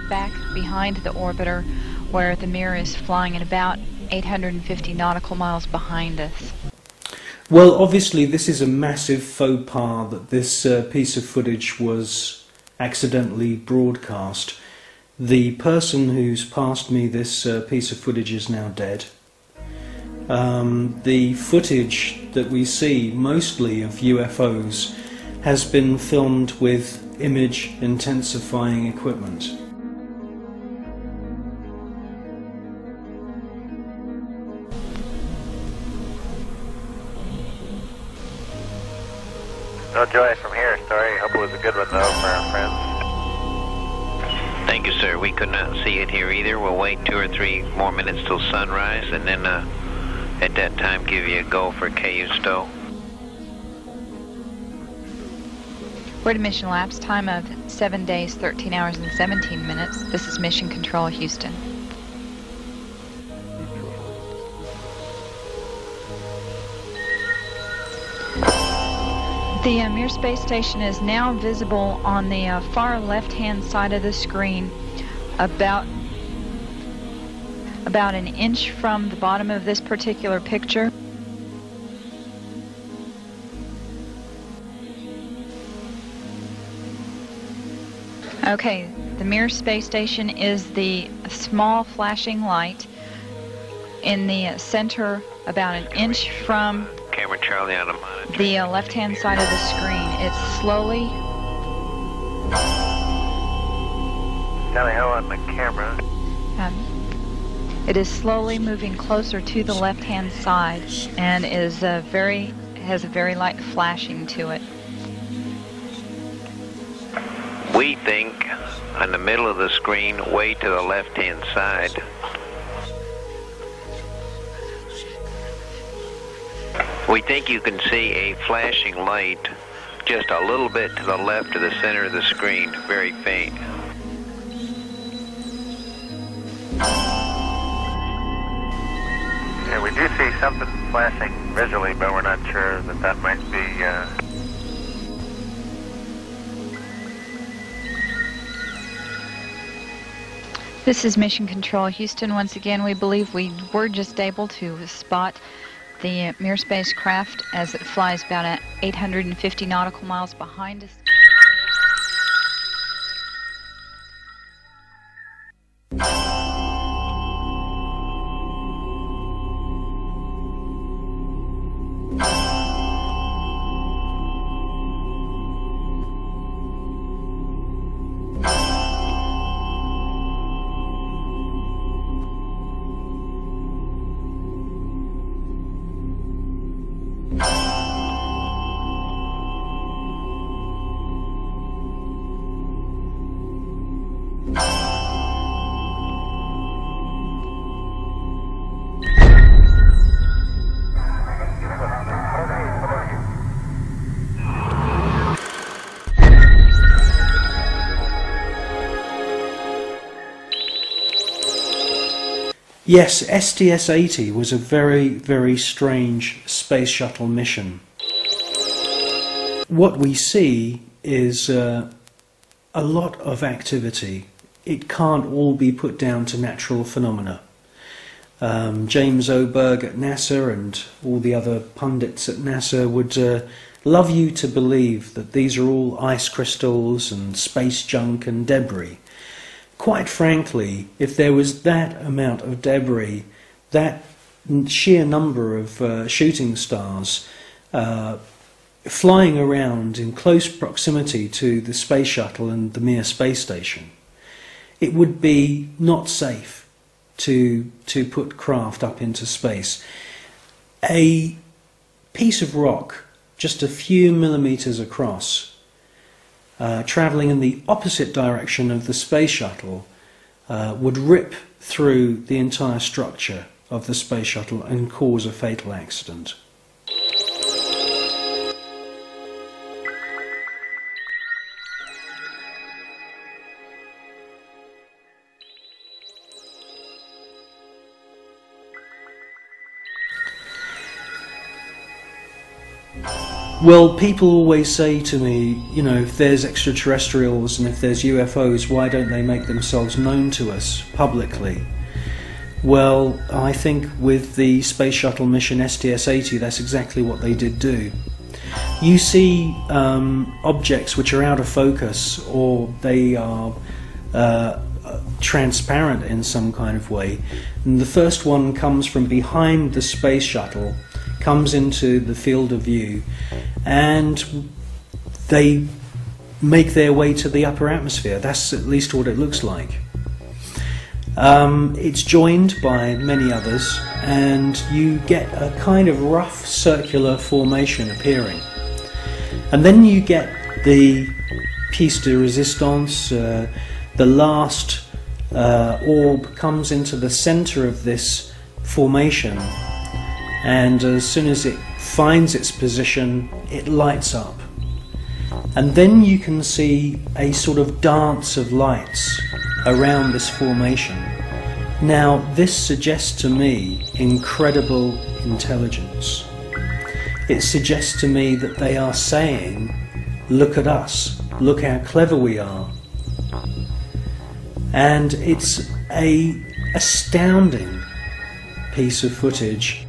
back behind the orbiter, where the mirror is flying at about 850 nautical miles behind us. Well, obviously this is a massive faux pas that this piece of footage was accidentally broadcast. The person who's passed me this piece of footage is now dead. The footage that we see, mostly of UFOs, has been filmed with image intensifying equipment. No joy from here, sorry. Hope it was a good one though for our friends. Thank you, sir. We could not see it here either. We'll wait 2 or 3 more minutes till sunrise and then at that time give you a go for KU stow. We're at a mission lapse time of 7 days, 13 hours and 17 minutes. This is Mission Control, Houston. The Mir space station is now visible on the far left-hand side of the screen, about an inch from the bottom of this particular picture. Okay, the Mir space station is the small flashing light in the center, about an inch from Camera Charlie on the monitor. the left-hand side of the screen. It's slowly... Tally ho on the camera. It is slowly moving closer to the left-hand side and is has a very light flashing to it. We think on the middle of the screen, way to the left-hand side. We think you can see a flashing light just a little bit to the left of the center of the screen, very faint. Yeah, we do see something flashing visually, but we're not sure that that might be... This is Mission Control, Houston. Once again, we believe we were just able to spot the Mir spacecraft as it flies about at 850 nautical miles behind us. Yes, STS-80 was a very, very strange space shuttle mission. What we see is a lot of activity. It can't all be put down to natural phenomena. James Oberg at NASA and all the other pundits at NASA would love you to believe that these are all ice crystals and space junk and debris. Quite frankly, if there was that amount of debris, that sheer number of shooting stars flying around in close proximity to the space shuttle and the Mir space station, it would be not safe to put craft up into space. A piece of rock just a few millimeters across, travelling in the opposite direction of the space shuttle, would rip through the entire structure of the space shuttle and cause a fatal accident. Well, people always say to me, you know, if there's extraterrestrials and if there's UFOs, why don't they make themselves known to us publicly? Well, I think with the space shuttle mission STS-80, that's exactly what they did do. You see objects which are out of focus, or they are transparent in some kind of way. And the first one comes from behind the space shuttle, comes into the field of view, and they make their way to the upper atmosphere. That's at least what it looks like. It's joined by many others, and you get a kind of rough circular formation appearing. And then you get the piece de resistance, the last orb comes into the center of this formation, and as soon as it finds its position, it lights up. And then you can see a sort of dance of lights around this formation. Now, this suggests to me incredible intelligence. It suggests to me that they are saying, look at us, look how clever we are. And it's an astounding piece of footage.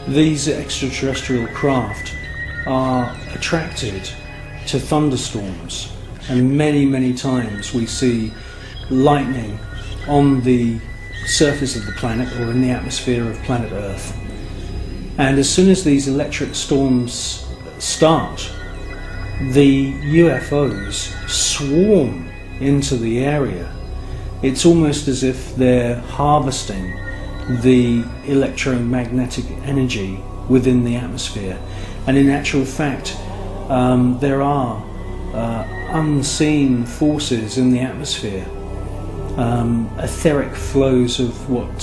These extraterrestrial craft are attracted to thunderstorms, and many times we see lightning on the surface of the planet or in the atmosphere of planet Earth. And as soon as these electric storms start, the UFOs swarm into the area. It's almost as if they're harvesting the electromagnetic energy within the atmosphere. And in actual fact, there are unseen forces in the atmosphere, etheric flows of what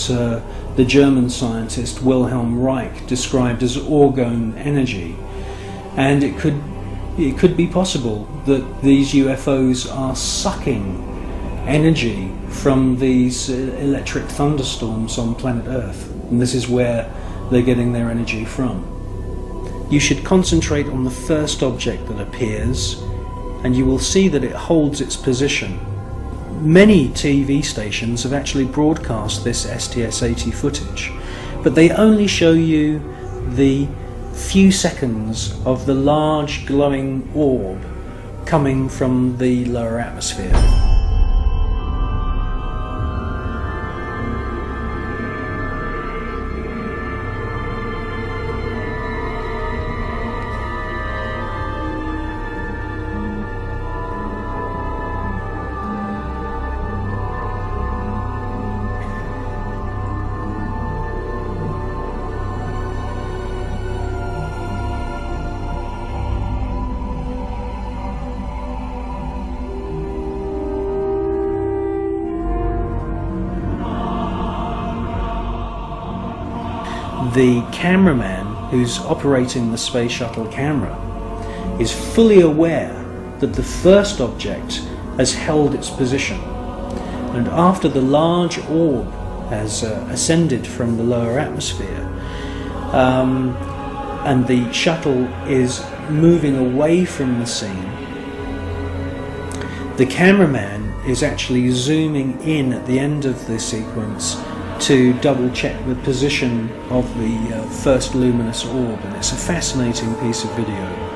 the German scientist Wilhelm Reich described as orgone energy. And it could be possible that these UFOs are sucking energy from these electric thunderstorms on planet Earth, and this is where they're getting their energy from. You should concentrate on the first object that appears, and you will see that it holds its position. Many TV stations have actually broadcast this STS-80 footage, but they only show you the few seconds of the large glowing orb coming from the lower atmosphere. The cameraman who's operating the space shuttle camera is fully aware that the first object has held its position, and after the large orb has ascended from the lower atmosphere and the shuttle is moving away from the scene, the cameraman is actually zooming in at the end of the sequence to double check the position of the first luminous orb, and it's a fascinating piece of video.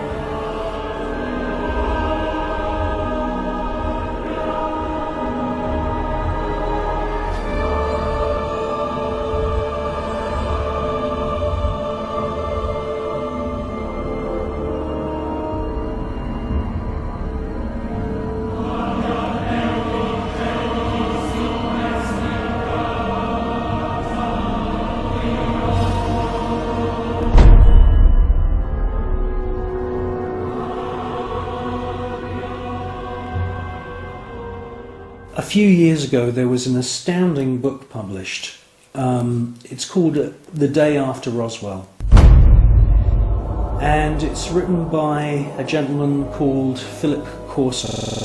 A few years ago there was an astounding book published It's called The Day After Roswell. And it's written by a gentleman called Philip Corso.